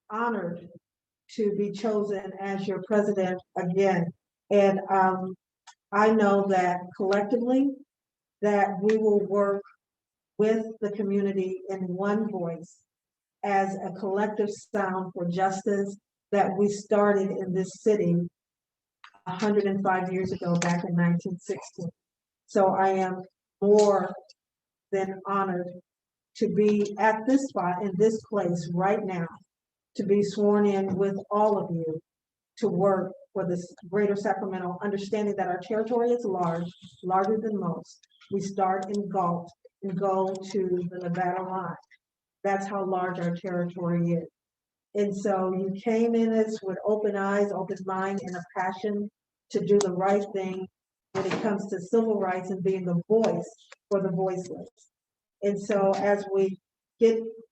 honored to be chosen as your president again. And I know that collectively that we will work with the community in one voice as a collective sound for justice that we started in this city 105 years ago, back in 1916. So I am more than honored to be at this spot, in this place right now, to be sworn in with all of you to work for this greater Sacramento, understanding that our territory is large, larger than most. We start in Galt and go to the Nevada line. That's how large our territory is. And so you came in us with open eyes, open mind, and a passion to do the right thing when it comes to civil rights and being the voice for the voiceless. And so as we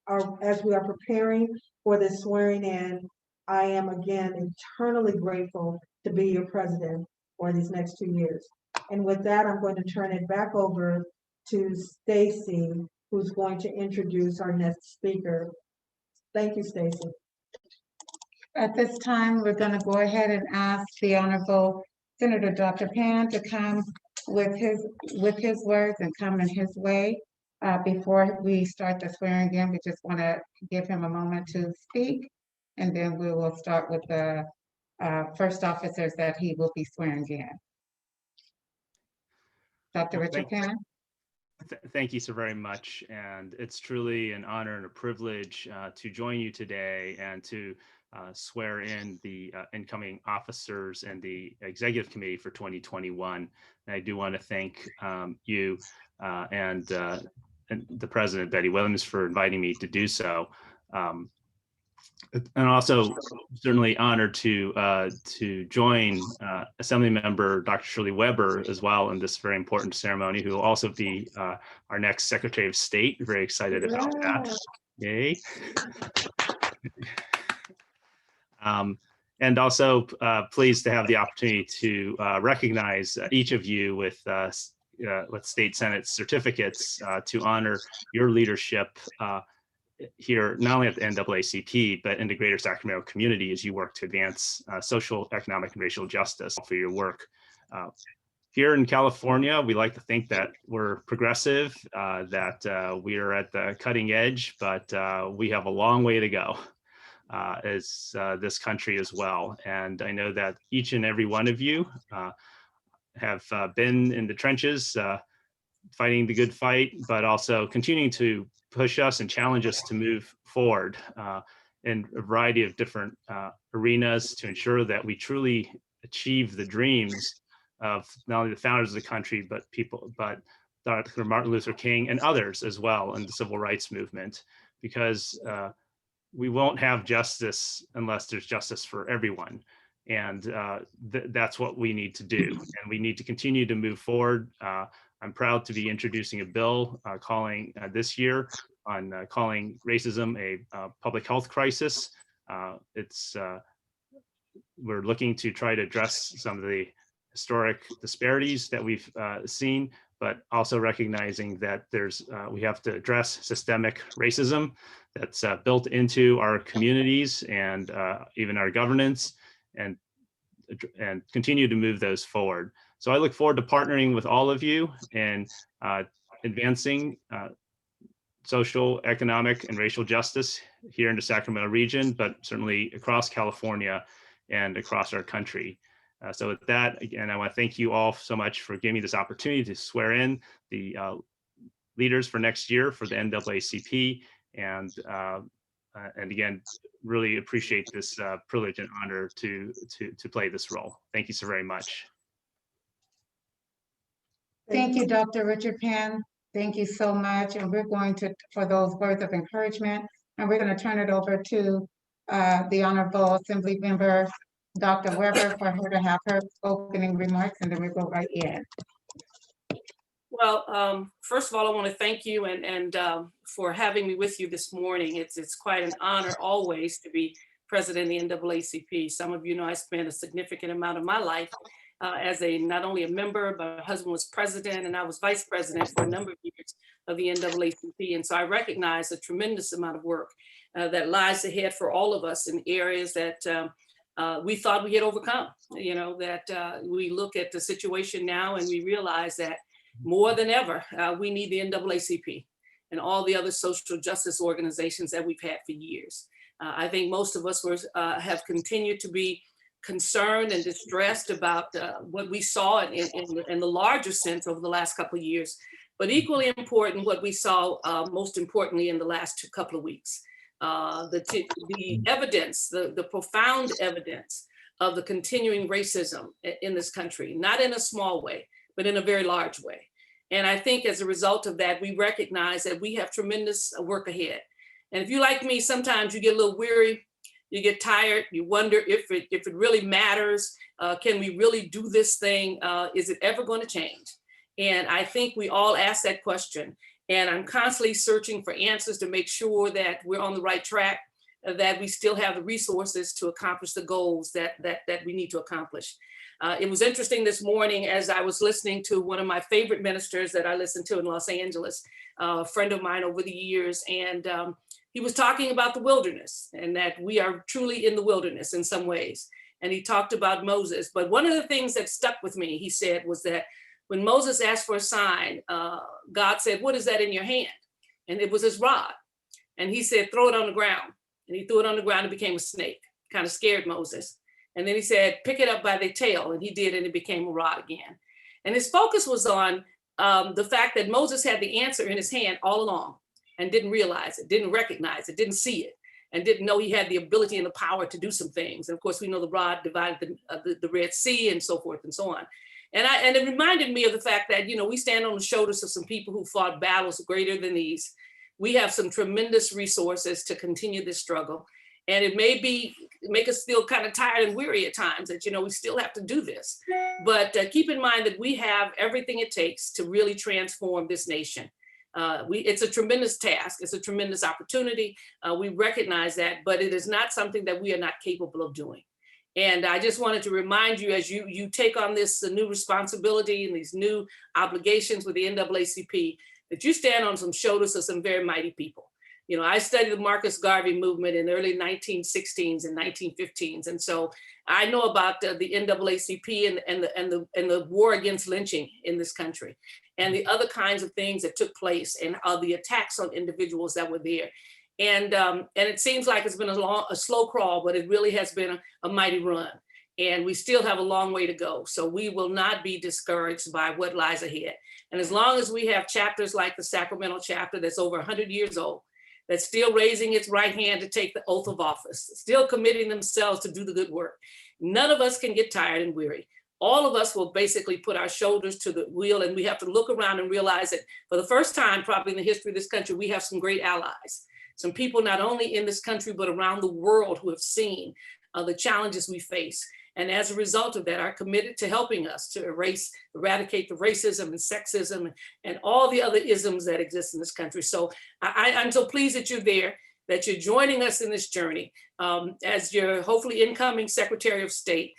are preparing for this swearing in, I am again eternally grateful to be your president for these next 2 years. And with that, I'm going to turn it back over to Stacy, who's going to introduce our next speaker. Thank you, Stacy. At this time, we're going to go ahead and ask the Honorable Senator Dr. Pan to come with his words and come in his way. Before we start the swearing in, we just want to give him a moment to speak, and then we will start with the first officers that he will be swearing in. Dr. Richard Pan. Thank you so very much. And it's truly an honor and a privilege to join you today and to swear in the incoming officers and the executive committee for 2021. And I do want to thank you and the President, Betty Williams, for inviting me to do so. And also certainly honored to join Assembly Member Dr. Shirley Weber as well in this very important ceremony, who will also be our next Secretary of State. Very excited about that. Yay. And also pleased to have the opportunity to recognize each of you with State Senate certificates to honor your leadership here, not only at the NAACP, but in the greater Sacramento community as you work to advance social, economic, and racial justice for your work. Here in California, we like to think that we're progressive, that we are at the cutting edge, but we have a long way to go as this country as well. And I know that each and every one of you have been in the trenches, fighting the good fight, but also continuing to push us and challenge us to move forward in a variety of different arenas to ensure that we truly achieve the dreams of not only the founders of the country, but Dr. Martin Luther King and others as well in the civil rights movement, because we won't have justice unless there's justice for everyone. And that's what we need to do. And we need to continue to move forward. I'm proud to be introducing a bill calling this year on calling racism a public health crisis. We're looking to try to address some of the historic disparities that we've seen, but also recognizing that we have to address systemic racism that's built into our communities and even our governance, and continue to move those forward. So I look forward to partnering with all of you in advancing social, economic, and racial justice here in the Sacramento region, but certainly across California and across our country. So with that, again, I want to thank you all so much for giving me this opportunity to swear in the leaders for next year for the NAACP, and again, really appreciate this privilege and honor to play this role. Thank you so very much. Thank you, Dr. Richard Pan. Thank you so much. And we're going to, for those words of encouragement, and we're going to turn it over to the Honorable Assembly Member, Dr. Weber, for her to have her opening remarks, and then we'll go right in. Well, first of all, I want to thank you and for having me with you this morning. It's quite an honor always to be president of the NAACP. Some of you know I spent a significant amount of my life as not only a member, but my husband was president and I was vice president for a number of years of the NAACP. And so I recognize a tremendous amount of work that lies ahead for all of us in areas that we thought we had overcome. You know, that we look at the situation now and we realize that more than ever, we need the NAACP and all the other social justice organizations that we've had for years. I think most of us have continued to be concerned and distressed about what we saw in the larger sense over the last couple of years, but equally important, what we saw most importantly in the last couple of weeks. The evidence, the profound evidence of the continuing racism in this country, not in a small way, but in a very large way. And I think as a result of that, we recognize that we have tremendous work ahead. And if you like me, sometimes you get a little weary, you get tired, you wonder if it really matters. Can we really do this thing? Is it ever going to change? And I think we all ask that question. And I'm constantly searching for answers to make sure that we're on the right track, that we still have the resources to accomplish the goals that we need to accomplish. It was interesting this morning as I was listening to one of my favorite ministers that I listened to in Los Angeles, a friend of mine over the years, and he was talking about the wilderness and that we are truly in the wilderness in some ways. And he talked about Moses. But one of the things that stuck with me, he said, was that when Moses asked for a sign, God said, "What is that in your hand?" And it was his rod. And he said, "Throw it on the ground." And he threw it on the ground and became a snake. Kind of scared Moses. And then he said, "Pick it up by the tail." And he did, and it became a rod again. And his focus was on the fact that Moses had the answer in his hand all along and didn't realize it, didn't recognize it, didn't see it, and didn't know he had the ability and the power to do some things. And of course, we know the rod divided the Red Sea and so forth and so on. And it reminded me of the fact that, you know, we stand on the shoulders of some people who fought battles greater than these. We have some tremendous resources to continue this struggle. And it may make us feel kind of tired and weary at times that, you know, we still have to do this. But keep in mind that we have everything it takes to really transform this nation. It's a tremendous task. It's a tremendous opportunity. We recognize that, but it is not something that we are not capable of doing. And I just wanted to remind you, as you take on this new responsibility and these new obligations with the NAACP, that you stand on some shoulders of some very mighty people. You know, I studied the Marcus Garvey movement in the early 1916s and 1915s. And so I know about the NAACP and the war against lynching in this country and the other kinds of things that took place and the attacks on individuals that were there. And it seems like it's been a slow crawl, but it really has been a mighty run. And we still have a long way to go. So we will not be discouraged by what lies ahead. And as long as we have chapters like the Sacramento chapter that's over 100 years old, that's still raising its right hand to take the oath of office, still committing themselves to do the good work, none of us can get tired and weary. All of us will basically put our shoulders to the wheel, and we have to look around and realize that for the first time, probably in the history of this country, we have some great allies. Some people not only in this country, but around the world who have seen the challenges we face. And as a result of that, are committed to helping us to eradicate the racism and sexism and all the other isms that exist in this country. So I'm so pleased that you're there, that you're joining us in this journey. As your hopefully incoming Secretary of State,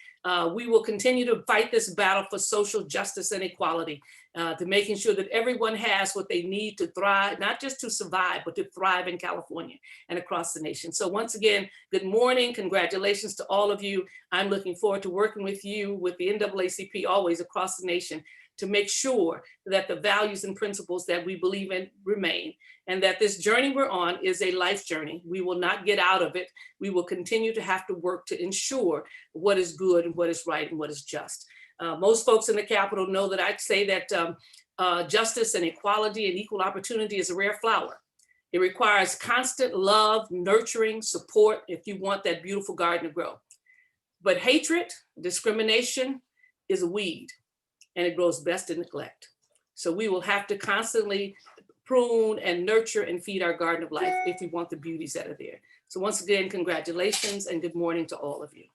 we will continue to fight this battle for social justice and equality, to making sure that everyone has what they need to thrive, not just to survive, but to thrive in California and across the nation. So once again, good morning. Congratulations to all of you. I'm looking forward to working with you, with the NAACP, always across the nation, to make sure that the values and principles that we believe in remain, and that this journey we're on is a life journey. We will not get out of it. We will continue to have to work to ensure what is good and what is right and what is just. Most folks in the Capitol know that I say that justice and equality and equal opportunity is a rare flower. It requires constant love, nurturing, support if you want that beautiful garden to grow. But hatred, discrimination is a weed, and it grows best in neglect. So we will have to constantly prune and nurture and feed our garden of life if we want the beauties that are there. So once again, congratulations and good morning to all of you.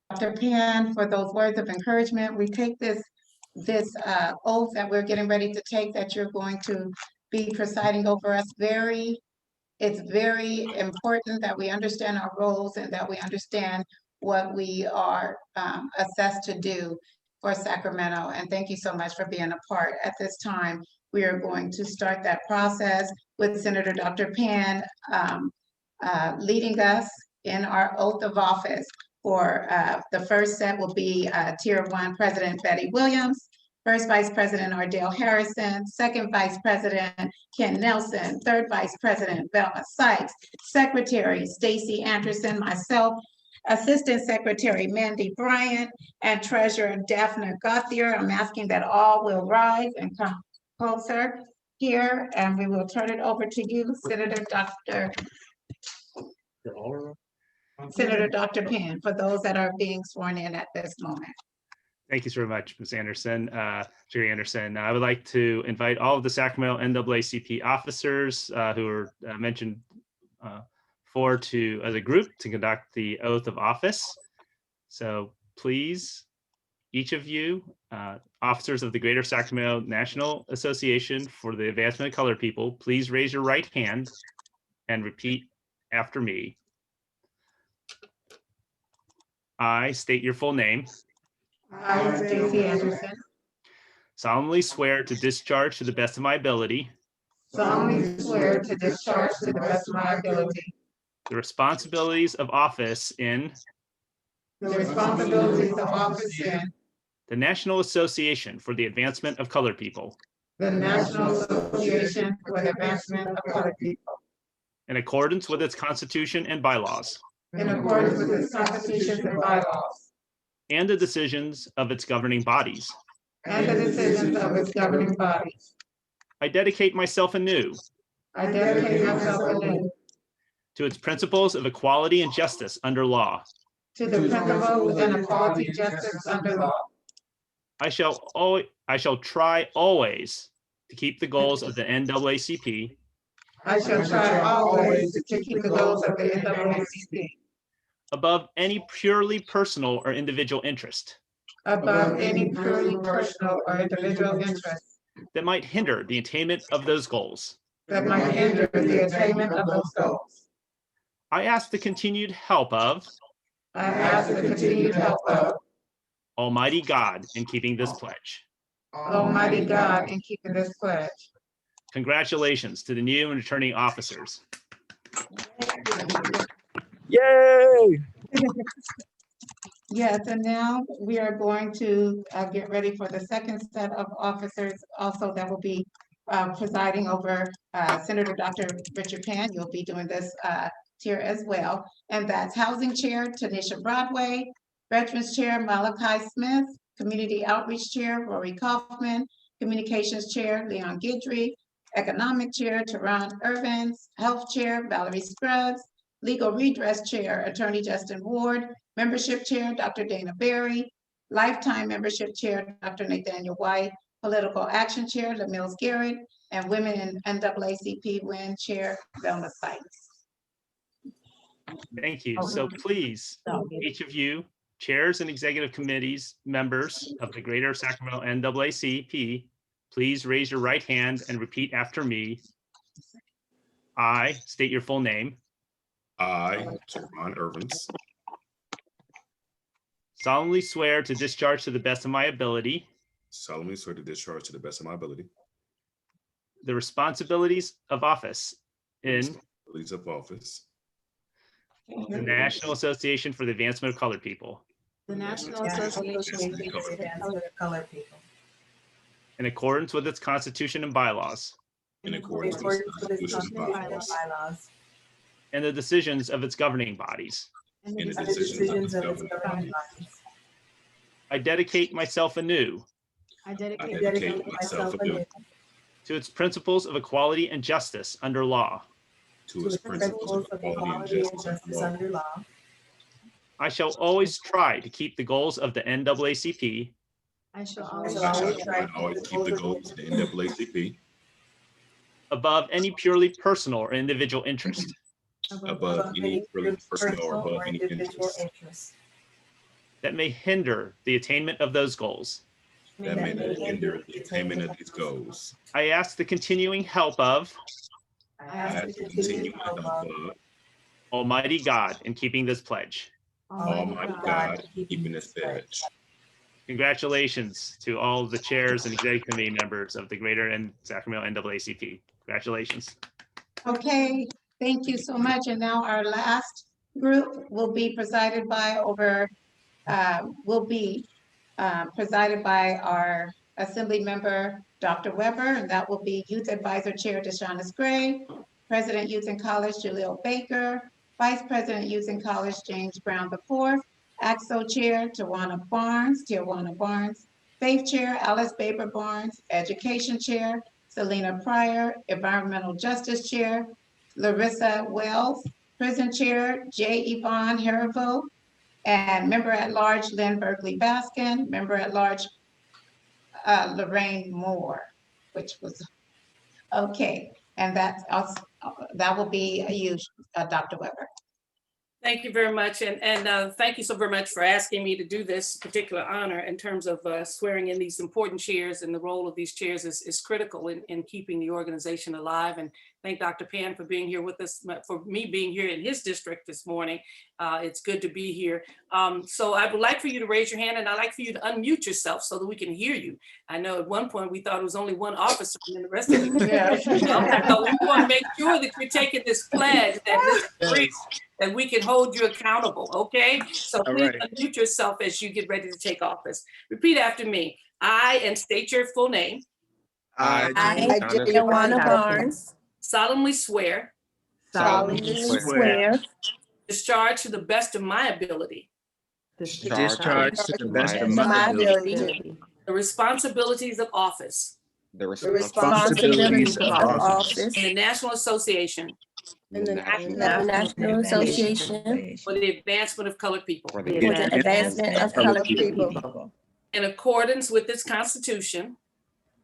Dr. Pan, for those words of encouragement. We take this oath that we're getting ready to take, that you're going to be presiding over us very It's very important that we understand our roles and that we understand what we are assessed to do for Sacramento. And thank you so much for being a part. At this time, we are going to start that process with Senator Dr. Pan leading us in our oath of office. For the first set will be Tier 1 President Betty Williams, First Vice President Ardell Harrison, Second Vice President Ken Nelson, Third Vice President Velma Sykes, Secretary Stacy Anderson, myself, Assistant Secretary Mandy Bryant, and Treasurer Daphne Gothier. I'm asking that all will rise and come closer here, and we will turn it over to you, Senator Dr. Pan, for those that are being sworn in at this moment. Thank you so much, Ms. Anderson, Jerry Anderson. I would like to invite all of the Sacramento NAACP officers who are mentioned forward to, as a group, to conduct the oath of office. So please, each of you, officers of the Greater Sacramento National Association for the Advancement of Colored People, please raise your right hand and repeat after me. I state your full name. I, Stacy Anderson, Solemnly swear to discharge to the best of my ability solemnly swear to discharge to the best of my ability the responsibilities of office in the responsibilities of office in the National Association for the Advancement of Colored People, the National Association for the Advancement of Colored People, in accordance with its Constitution and bylaws, in accordance with its constitutions and bylaws, and the decisions of its governing bodies. and the decisions of its governing bodies. I dedicate myself anew I dedicate myself anew to its principles of equality and justice under law. to the principles and equality justice under law. I shall try always to keep the goals of the NAACP I shall try always to keep the goals of the NAACP above any purely personal or individual interest above any purely personal or individual interest that might hinder the attainment of those goals. that might hinder the attainment of those goals. I ask the continued help of I ask the continued help of Almighty God in keeping this pledge. Almighty God in keeping this pledge. Congratulations to the new and returning officers. Yay! Yes, and now we are going to get ready for the second set of officers also that will be presiding over Senator Dr. Richard Pan. You'll be doing this tier as well. And that's Housing Chair Tanisha Broadway, Veterans Chair Malachi Smith, Community Outreach Chair Rory Kaufman, Communications Chair Leon Guidry, Economic Chair Teron Irvins, Health Chair Valerie Scruggs, Legal Redress Chair Attorney Justin Ward, Membership Chair Dr. Dana Berry, Lifetime Membership Chair Dr. Nathaniel White, Political Action Chair LaMills Garrett, and Women in NAACP WIN Chair Velma Sykes. Thank you. So please, each of you, chairs and executive committees, members of the Greater Sacramento NAACP, please raise your right hand and repeat after me. I state your full name. I, Teron Irvins, Solemnly swear to discharge to the best of my ability solemnly swear to discharge to the best of my ability the responsibilities of office in responsibilities of office the National Association for the Advancement of Colored People, The National Association for the Advancement of Colored People. in accordance with its Constitution and bylaws, in accordance with the Constitution and bylaws and the decisions of its governing bodies. and the decisions of its governing bodies. I dedicate myself anew I I dedicate dedicate myself anew to its principles of equality and justice under law. to its principles of equality and justice under law. I shall always try to keep the goals of the NAACP I shall I shall try and always keep the goals of the NAACP above any purely personal or individual interest above any personal or above any interest that may hinder the attainment of those goals. that may hinder the attainment of these goals. I ask the continuing help of I continue to love Almighty God in keeping this pledge. Almighty God in keeping this pledge. Congratulations to all of the chairs and executive committee members of the Greater and Sacramento NAACP. Congratulations. Okay, thank you so much. And now our last group will be presided by presided by our Assembly Member, Dr. Weber, and that will be Youth Advisor Chair DeShonda Gray, President Youth in College Jaleel Baker, Vice President Youth in College James Brown IV, AXO Chair Tijuana Barnes, Faith Chair Alice Baber Barnes, Education Chair Selena Pryor, Environmental Justice Chair Larissa Wells, Prison Chair J. Yvonne Haribo, and Member at Large Lynn Berkeley Baskin, Member at Large Lorraine Moore, which was, okay. And that's us, that will be you, Dr. Weber. Thank you very much. And thank you so very much for asking me to do this particular honor in terms of swearing in these important chairs, and the role of these chairs is critical in keeping the organization alive. And thank Dr. Pan for being here with us, for me being here in his district this morning. It's good to be here. So I would like for you to raise your hand, and I'd like for you to unmute yourself so that we can hear you. I know at one point we thought it was only one officer and the rest of you. So we want to make sure that you're taking this pledge, that this brief, that we can hold you accountable, okay? So please unmute yourself as you get ready to take office. Repeat after me. I, and state your full name. I, Tijuana Barnes, Solemnly swear. swear Discharge to the best of my ability. discharge to the best of my my ability ability The responsibilities of office The responsibilities of office in the National Association in the National Association for the Advancement of Colored People, for the Advancement of Colored People, in accordance with this Constitution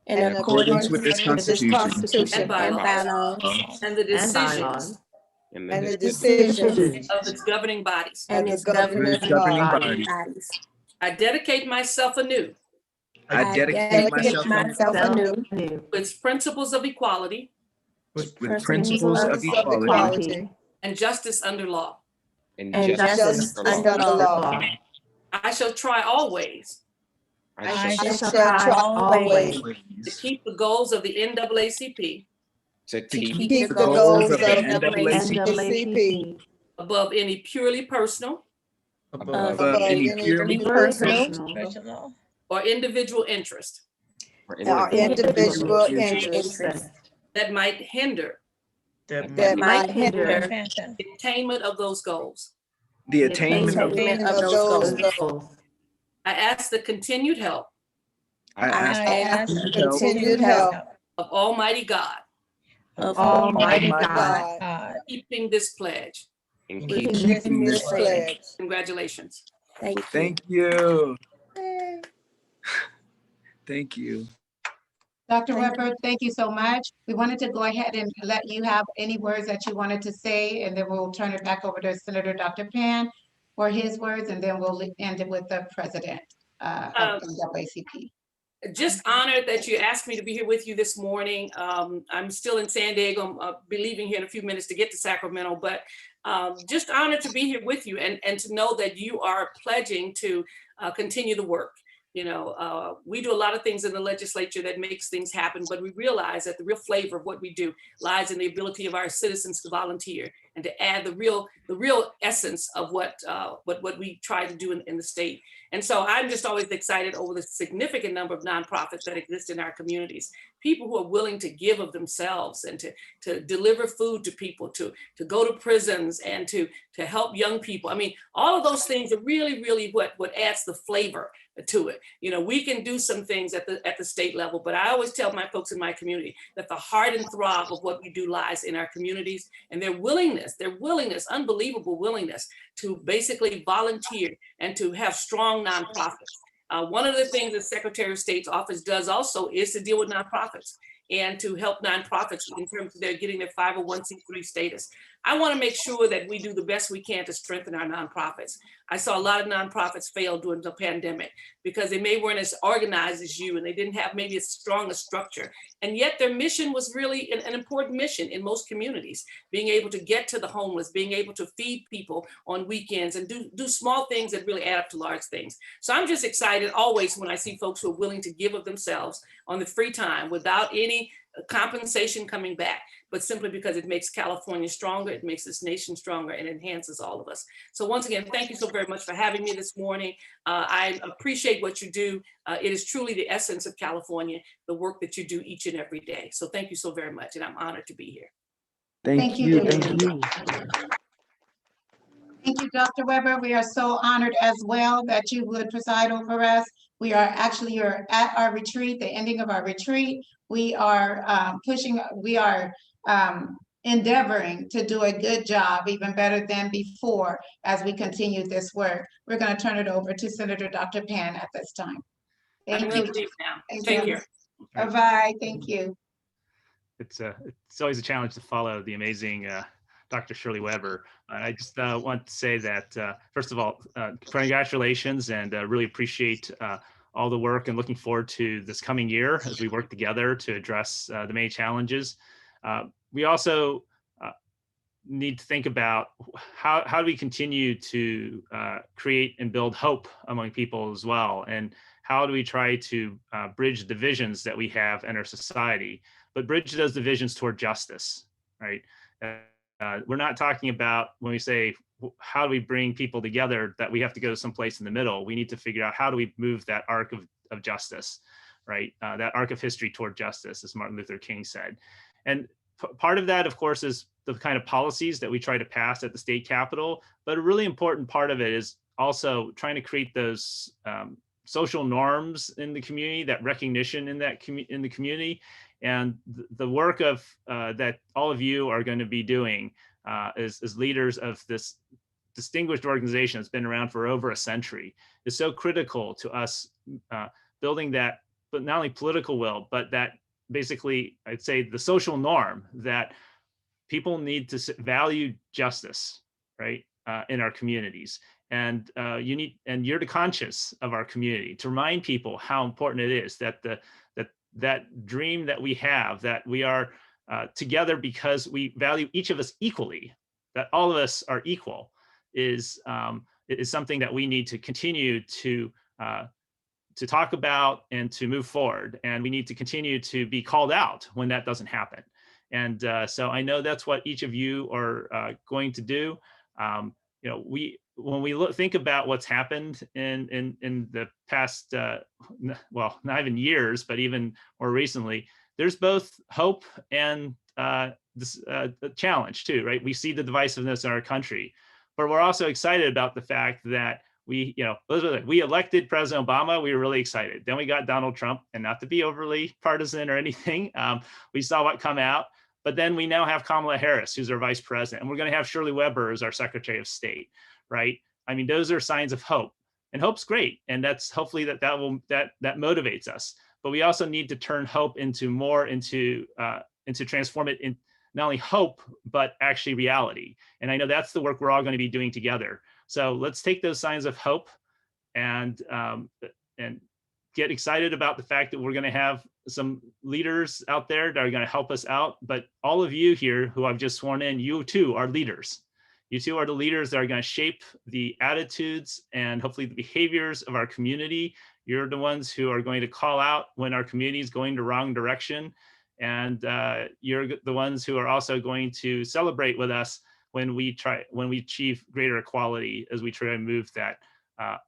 in in accordance with this Constitution and bylaws, and the decisions and the decisions of its governing bodies. and its and its governing bodies. I dedicate myself anew I dedicate myself anew to its principles of equality with principles of equality and justice under law. and justice under the law. I shall try always I shall try always to keep the goals of the NAACP to keep the goals of the NAACP NAACP above any purely personal above any purely personal or individual interest or or individual interests that might hinder that might hinder the attainment of those goals. the attainment of. of those goals. I ask the continued help I ask Continued help of Almighty God of Almighty God. keeping this pledge. and in keep keeping this pledge. Congratulations. Thank you. Thank you. Thank you. Dr. Weber, thank you so much. We wanted to go ahead and let you have any words that you wanted to say, and then we'll turn it back over to Senator Dr. Pan for his words, and then we'll end it with the president of NAACP. Just honored that you asked me to be here with you this morning. I'm still in San Diego. I'll be leaving here in a few minutes to get to Sacramento, but just honored to be here with you and to know that you are pledging to continue the work. You know, we do a lot of things in the legislature that makes things happen, but we realize that the real flavor of what we do lies in the ability of our citizens to volunteer and to add the real essence of what we try to do in the state. And so I'm just always excited over the significant number of nonprofits that exist in our communities, people who are willing to give of themselves and to deliver food to people, to go to prisons and to help young people. I mean, all of those things are really what adds the flavor to it. You know, we can do some things at the state level, but I always tell my folks in my community that the heart and throb of what we do lies in our communities, and their willingness, unbelievable willingness to basically volunteer and to have strong nonprofits. One of the things the Secretary of State's office does also is to deal with nonprofits and to help nonprofits in terms of their getting their 501c3 status. I want to make sure that we do the best we can to strengthen our nonprofits. I saw a lot of nonprofits fail during the pandemic because they may weren't as organized as you, and they didn't have maybe as strong a structure. And yet their mission was really an important mission in most communities, being able to get to the homeless, being able to feed people on weekends, and do small things that really add up to large things. So I'm just excited always when I see folks who are willing to give of themselves on the free time without any compensation coming back, but simply because it makes California stronger, it makes this nation stronger, and enhances all of us. So once again, thank you so very much for having me this morning. I appreciate what you do. It is truly the essence of California, the work that you do each and every day. So thank you so very much, and I'm honored to be here. Thank you. Julie. Thank you. Thank you, Dr. Weber. We are so honored as well that you would preside over us. We are actually, you're at our retreat, the ending of our retreat. We are endeavoring to do a good job, even better than before, as we continue this work. We're going to turn it over to Senator Dr. Pan at this time. I'm Thank going you. to leave now. Thank Take you. care. Bye-bye. Thank you. It's always a challenge to follow the amazing Dr. Shirley Weber. I just want to say that, first of all, congratulations, and really appreciate all the work, and looking forward to this coming year as we work together to address the many challenges. We also need to think about how do we continue to create and build hope among people as well, and how do we try to bridge divisions that we have in our society, but bridge those divisions toward justice, right? We're not talking about, when we say, how do we bring people together, that we have to go someplace in the middle. We need to figure out how do we move that arc of justice, right? That arc of history toward justice, as Martin Luther King said. And part of that, of course, is the kind of policies that we try to pass at the state capitol. But a really important part of it is also trying to create those social norms in the community, that recognition in the community. And the work of that all of you are going to be doing as leaders of this distinguished organization that's been around for over a century is so critical to us building that, but not only political will, but that basically, I'd say, the social norm that people need to value justice, right, in our communities. And you're the conscience of our community, to remind people how important it is that that dream that we have, that we are together because we value each of us equally, that all of us are equal, is something that we need to continue to talk about and to move forward. And we need to continue to be called out when that doesn't happen. And so I know that's what each of you are going to do. When we think about what's happened in the past, well, not even years, but even more recently, there's both hope and this challenge too, right? We see the divisiveness in our country, but we're also excited about the fact that we elected President Obama. We were really excited. Then we got Donald Trump, and not to be overly partisan or anything, we saw what come out. But then we now have Kamala Harris, who's our vice president, and we're going to have Shirley Weber as our Secretary of State, right? I mean, those are signs of hope, and hope's great, and that's hopefully that motivates us. But we also need to turn hope into transform it in not only hope but actually reality. And I know that's the work we're all going to be doing together. So let's take those signs of hope and get excited about the fact that we're going to have some leaders out there that are going to help us out. But all of you here who I've just sworn in, you too are leaders. You two are the leaders that are going to shape the attitudes and hopefully the behaviors of our community. You're the ones who are going to call out when our community is going the wrong direction. And you're the ones who are also going to celebrate with us when we achieve greater equality as we try to move that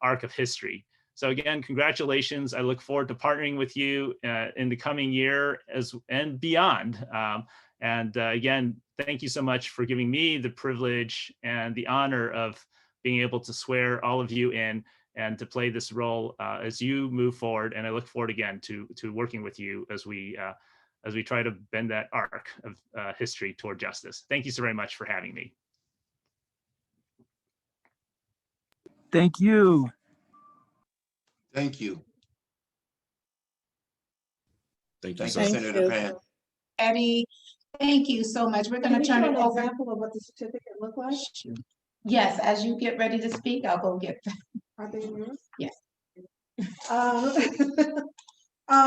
arc of history. So again, congratulations. I look forward to partnering with you in the coming year and beyond. Again, thank you so much for giving me the privilege and the honor of being able to swear all of you in and to play this role as you move forward. And I look forward again to working with you as we try to bend that arc of history toward justice. Thank you so very much for having me. Thank you. Thank you. Thank Senator Pan. Eddie, Thank you so much. We're Can gonna you show turn an it over. example of what the certificate look like? Yes, as you get ready to speak, I'll go get them. Are they in yours? Yes. Um,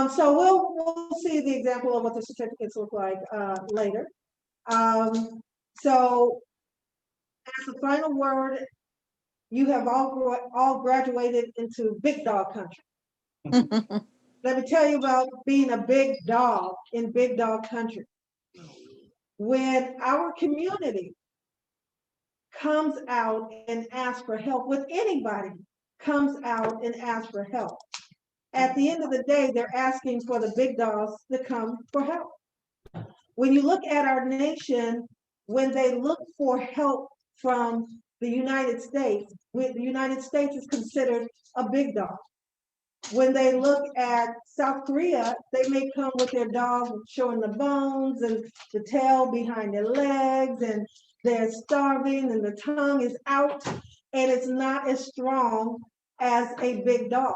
so we'll see the example of what the certificates look like, later. So as a final word, you have all graduated into big dog country. Let me tell you about being a big dog in big dog country. When our community comes out and asks for help, with anybody comes out and asks for help, at the end of the day, they're asking for the big dogs to come for help. When you look at our nation, when they look for help from the United States, the United States is considered a big dog. When they look at South Korea, they may come with their dog showing the bones and the tail behind their legs, and they're starving and the tongue is out, and it's not as strong as a big dog.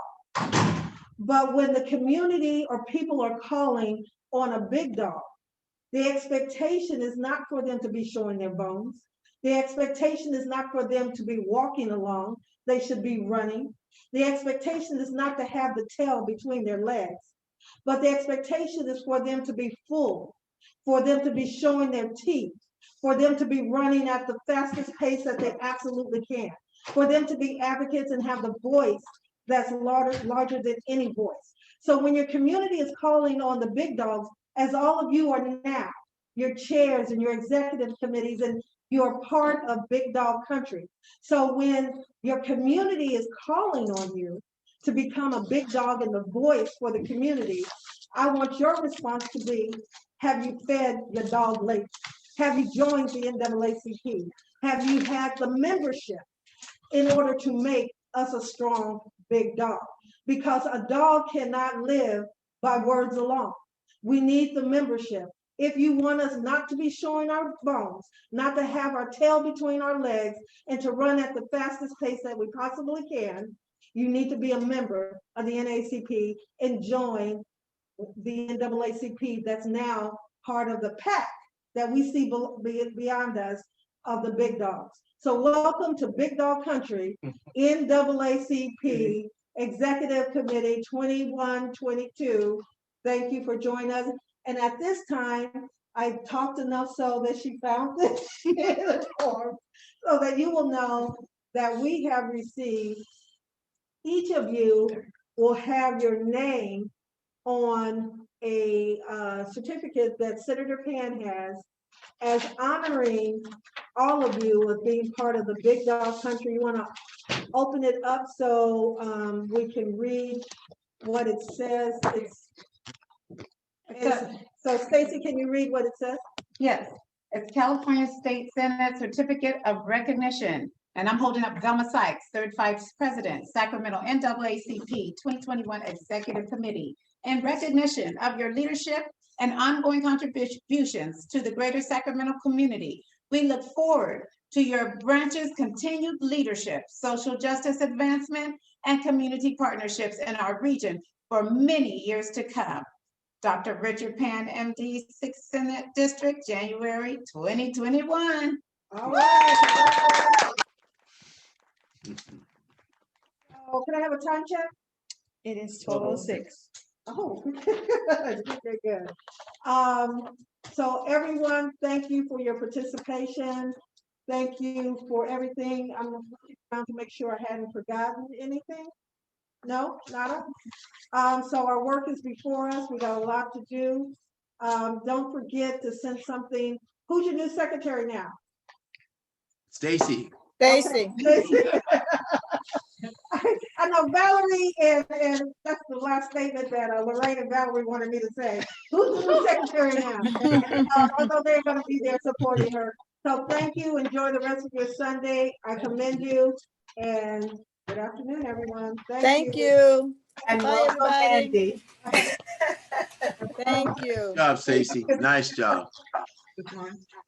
But when the community or people are calling on a big dog, the expectation is not for them to be showing their bones. The expectation is not for them to be walking along. They should be running. The expectation is not to have the tail between their legs, but the expectation is for them to be full, for them to be showing their teeth, for them to be running at the fastest pace that they absolutely can, for them to be advocates and have the voice that's larger than any voice. So when your community is calling on the big dogs, as all of you are now, your chairs and your executive committees, and you're part of big dog country. So when your community is calling on you to become a big dog and the voice for the community, I want your response to be, have you fed your dog lately? Have you joined the NAACP? Have you had the membership in order to make us a strong big dog? Because a dog cannot live by words alone. We need the membership. If you want us not to be showing our bones, not to have our tail between our legs, and to run at the fastest pace that we possibly can, you need to be a member of the NAACP and join the NAACP that's now part of the pack that we see beyond us of the big dogs. So welcome to Big Dog Country, NAACP Executive Committee 21-22. Thank you for joining us. And at this time, I talked enough so that she found the form, so that you will know that we have received, each of you will have your name on a certificate that Senator Pan has, as honoring all of you with being part of the Big Dog Country. You want to open it up so we can read what it says. So Stacy, can you read what it says? Yes, it's California State Senate Certificate of Recognition. And I'm holding up Velma Sykes, third vice president, Sacramento NAACP 2021 Executive Committee, in recognition of your leadership and ongoing contributions to the greater Sacramento community. We look forward to your branch's continued leadership, social justice advancement, and community partnerships in our region for many years to come. Dr. Richard Pan, MD, 6th Senate District, January 2021. All right. Oh, can I have a time check? It is 12:06. Oh, good, good. So everyone, thank you for your participation. Thank you for everything. I'm trying to make sure I hadn't forgotten anything. No, nada. So our work is before us. We got a lot to do. Don't forget to send something. Who's your new secretary now? Stacy. Stacy. I know Valerie, and that's the last statement that Lorraine and Valerie wanted me to say. Who's the new secretary now? Although they're going to be there supporting her. So thank you. Enjoy the rest of your Sunday. I commend you. And good afternoon, everyone. Thank you. And Bye, welcome, everybody. Andy. Thank you. Good job, Stacy. Nice job.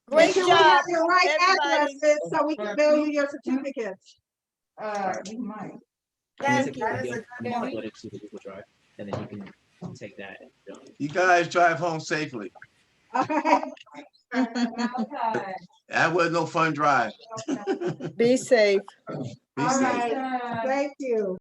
Great Make sure we job, have your right everybody. addresses so we can mail you your certificates. You might. Thank you. Put it to the Google Drive, and then you can take that. You guys drive home safely. Okay. Malachi. That was no fun drive. Be safe. Be All safe. right, thank you.